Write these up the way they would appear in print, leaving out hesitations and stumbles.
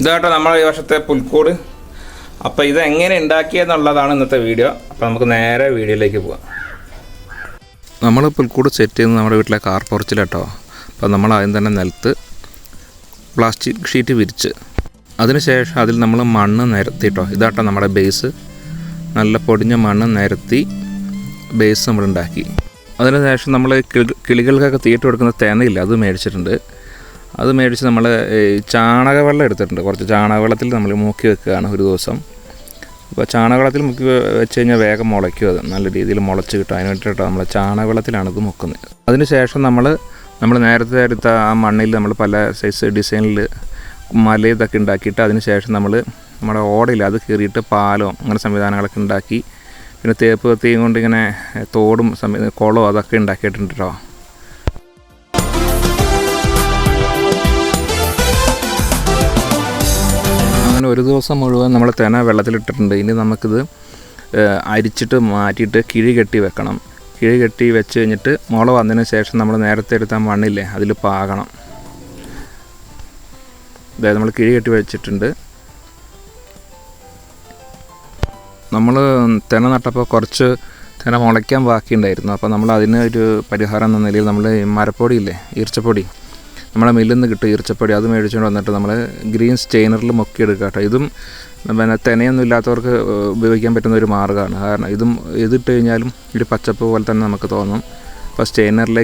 ഇതാട്ടോ നമ്മുടെ ഈ വർഷത്തെ പുൽക്കൂട്. അപ്പോൾ ഇതെങ്ങനെ ഉണ്ടാക്കിയെന്നുള്ളതാണ് ഇന്നത്തെ വീഡിയോ. അപ്പോൾ നമുക്ക് നേരെ വീഡിയോയിലേക്ക് പോകാം. നമ്മൾ പുൽക്കൂട് സെറ്റ് ചെയ്യുന്നത് നമ്മുടെ വീട്ടിലെ കാർ പോർച്ചിലാട്ടോ. അപ്പോൾ നമ്മൾ ആദ്യം തന്നെ നിലത്ത് പ്ലാസ്റ്റിക് ഷീറ്റ് വിരിച്ച് അതിനുശേഷം അതിൽ നമ്മൾ മണ്ണ് നിരത്തിട്ടോ. ഇതാട്ടോ നമ്മുടെ ബേസ്. നല്ല പൊടിഞ്ഞ മണ്ണ് നിരത്തി ബേസ് നമ്മളുണ്ടാക്കി. അതിനുശേഷം നമ്മൾ കിളികൾക്കൊക്കെ തീറ്റ കൊടുക്കുന്ന തേനയില്ല, അത് മേടിച്ചിട്ടുണ്ട്. അത് മേടിച്ച് നമ്മൾ ചാണകവെള്ളം എടുത്തിട്ടുണ്ട്. കുറച്ച് ചാണകവെള്ളത്തിൽ നമ്മൾ മുക്കി വെക്കുകയാണ് ഒരു ദിവസം. അപ്പോൾ ചാണകവെള്ളത്തിൽ മുക്കി വെച്ച് കഴിഞ്ഞാൽ വേഗം മുളയ്ക്കും. അത് നല്ല രീതിയിൽ മുളച്ച് കിട്ടും. അതിന് വേണ്ടിയിട്ടോ നമ്മൾ ചാണകവെള്ളത്തിലാണ് ഇത് മുക്കുന്നത്. അതിനുശേഷം നമ്മൾ നേരത്തെ എടുത്ത ആ മണ്ണിൽ നമ്മൾ പല സൈസ് ഡിസൈനിൽ മല ഇതൊക്കെ ഉണ്ടാക്കിയിട്ട് അതിനുശേഷം നമ്മുടെ ഓടയിൽ അത് കീറിയിട്ട് പാലോ അങ്ങനെ സംവിധാനങ്ങളൊക്കെ ഉണ്ടാക്കി, പിന്നെ തേപ്പ് തീയും കൊണ്ട് ഇങ്ങനെ തോടും കുളവും അതൊക്കെ ഉണ്ടാക്കിയിട്ടുണ്ട് കേട്ടോ. അങ്ങനെ ഒരു ദിവസം മുഴുവൻ നമ്മൾ തെന വെള്ളത്തിലിട്ടിട്ടുണ്ട്. ഇനി നമുക്കിത് അരിച്ചിട്ട് മാറ്റിയിട്ട് കിഴി കെട്ടി വെക്കണം. കിഴി കെട്ടി വെച്ച് കഴിഞ്ഞിട്ട് മുള വന്നതിന് ശേഷം നമ്മൾ നേരത്തെ എടുത്ത മണ്ണില്ലേ അതിൽ പാകണം. അതായത് നമ്മൾ കിഴി കെട്ടി വെച്ചിട്ടുണ്ട്. നമ്മൾ തെന നട്ടപ്പോൾ കുറച്ച് തെന മുളയ്ക്കാൻ ബാക്കിയുണ്ടായിരുന്നു. അപ്പോൾ നമ്മൾ അതിന് ഒരു പരിഹാരം എന്ന നിലയിൽ നമ്മൾ മരപ്പൊടിയില്ലേ, ഈർച്ചപ്പൊടി, നമ്മളെ മില്ലിൽ നിന്ന് കിട്ടും ഈർച്ചപ്പൊടി, അത് മേടിച്ചുകൊണ്ട് വന്നിട്ട് നമ്മൾ ഗ്രീൻ സ്റ്റെയിനറിൽ മുക്കിയെടുക്കുക കേട്ടോ. ഇതും പിന്നെ തെനയൊന്നും ഇല്ലാത്തവർക്ക് ഉപയോഗിക്കാൻ പറ്റുന്ന ഒരു മാർഗ്ഗമാണ്. കാരണം ഇതിട്ട് കഴിഞ്ഞാലും ഒരു പച്ചപ്പ് പോലെ തന്നെ നമുക്ക് തോന്നും. അപ്പോൾ സ്റ്റെയിനറിൽ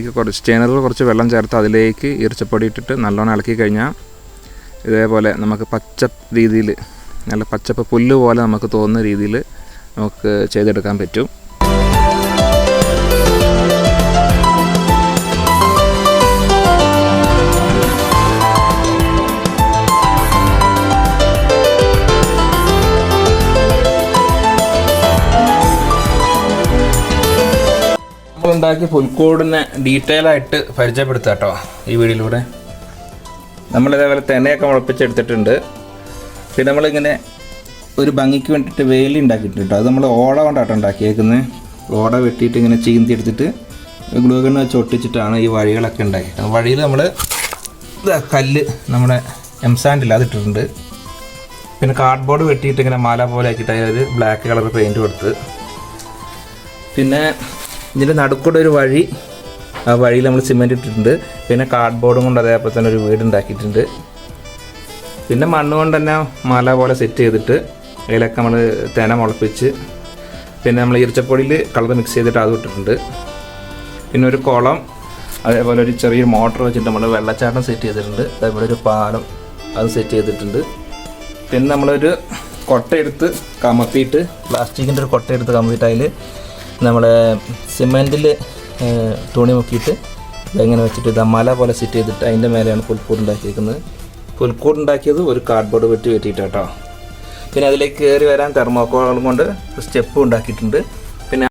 കുറച്ച് വെള്ളം ചേർത്ത് അതിലേക്ക് ഈർച്ചപ്പൊടി ഇട്ടിട്ട് നല്ലോണം ഇളക്കി കഴിഞ്ഞാൽ ഇതേപോലെ നമുക്ക് രീതിയിൽ നല്ല പച്ചപ്പ് പുല്ല് പോലെ നമുക്ക് തോന്നുന്ന രീതിയിൽ നമുക്ക് ചെയ്തെടുക്കാൻ പറ്റും. നമ്മളുണ്ടാക്കിയ പുൽക്കൂടിനെ ഡീറ്റെയിൽ ആയിട്ട് പരിചയപ്പെടുത്താം കേട്ടോ ഈ വീഡിയോയിലൂടെ. നമ്മളിതേപോലെ തെനയൊക്കെ മുളപ്പിച്ചെടുത്തിട്ടുണ്ട്. പിന്നെ നമ്മളിങ്ങനെ ഒരു ഭംഗിക്ക് വേണ്ടിയിട്ട് വേലി ഉണ്ടാക്കിയിട്ടുണ്ട് കേട്ടോ. അത് നമ്മൾ ഓട കൊണ്ടാട്ടോ ഉണ്ടാക്കിയേക്കുന്നത്. ഓട വെട്ടിയിട്ട് ഇങ്ങനെ ചീന്തി എടുത്തിട്ട് ഗ്ലൂ ഗണ്ണ് വെച്ച് ഒട്ടിച്ചിട്ടാണ് ഈ വഴികളൊക്കെ ഉണ്ടാക്കിയത്. വഴിയിൽ നമ്മൾ കല്ല് നമ്മുടെ എംസാൻഡില്ല അതിട്ടിട്ടുണ്ട്. പിന്നെ കാർഡ്ബോർഡ് വെട്ടിയിട്ട് ഇങ്ങനെ മാല പോലെ ആക്കിയിട്ട് അതിൽ ബ്ലാക്ക് കളർ പെയിൻറ്റ് കൊടുത്ത്, പിന്നെ ഇതിൻ്റെ നടുക്കൂടെ ഒരു വഴി, ആ വഴിയിൽ നമ്മൾ സിമെൻറ്റ് ഇട്ടിട്ടുണ്ട്. പിന്നെ കാർഡ്ബോർഡും കൊണ്ട് അതേപോലെ തന്നെ ഒരു വീടുണ്ടാക്കിയിട്ടുണ്ട്. പിന്നെ മണ്ണ് കൊണ്ട് തന്നെ മല പോലെ സെറ്റ് ചെയ്തിട്ട് അതിലൊക്കെ നമ്മൾ തെന മുളപ്പിച്ച്, പിന്നെ നമ്മൾ ഈർച്ചപ്പൊടിയിൽ കളർ മിക്സ് ചെയ്തിട്ട് അത് ഇട്ടിട്ടുണ്ട്. പിന്നെ ഒരു കുളം, അതേപോലെ ഒരു ചെറിയൊരു മോട്ടർ വെച്ചിട്ട് നമ്മൾ വെള്ളച്ചാട്ടം സെറ്റ് ചെയ്തിട്ടുണ്ട്. അതേപോലെ ഒരു പാലം അത് സെറ്റ് ചെയ്തിട്ടുണ്ട്. പിന്നെ നമ്മളൊരു കൊട്ടയെടുത്ത് കമത്തിയിട്ട്, പ്ലാസ്റ്റിക്കിൻ്റെ ഒരു കൊട്ടയെടുത്ത് കമത്തിയിട്ട് അതിൽ നമ്മൾ സിമെൻറ്റിൽ തുണി മുക്കിയിട്ട് ഇതെങ്ങനെ വെച്ചിട്ട് ഇത് മല പോലെ സെറ്റ് ചെയ്തിട്ട് അതിൻ്റെ മേലെയാണ് പുൽക്കൂട് ഉണ്ടാക്കിയിരിക്കുന്നത്. പുൽക്കൂട് ഉണ്ടാക്കിയത് ഒരു കാർഡ്ബോർഡ് വെട്ടിയിട്ട് കേട്ടോ. പിന്നെ അതിലേക്ക് കയറി വരാൻ തെർമോക്കോളും കൊണ്ട് സ്റ്റെപ്പും ഉണ്ടാക്കിയിട്ടുണ്ട്.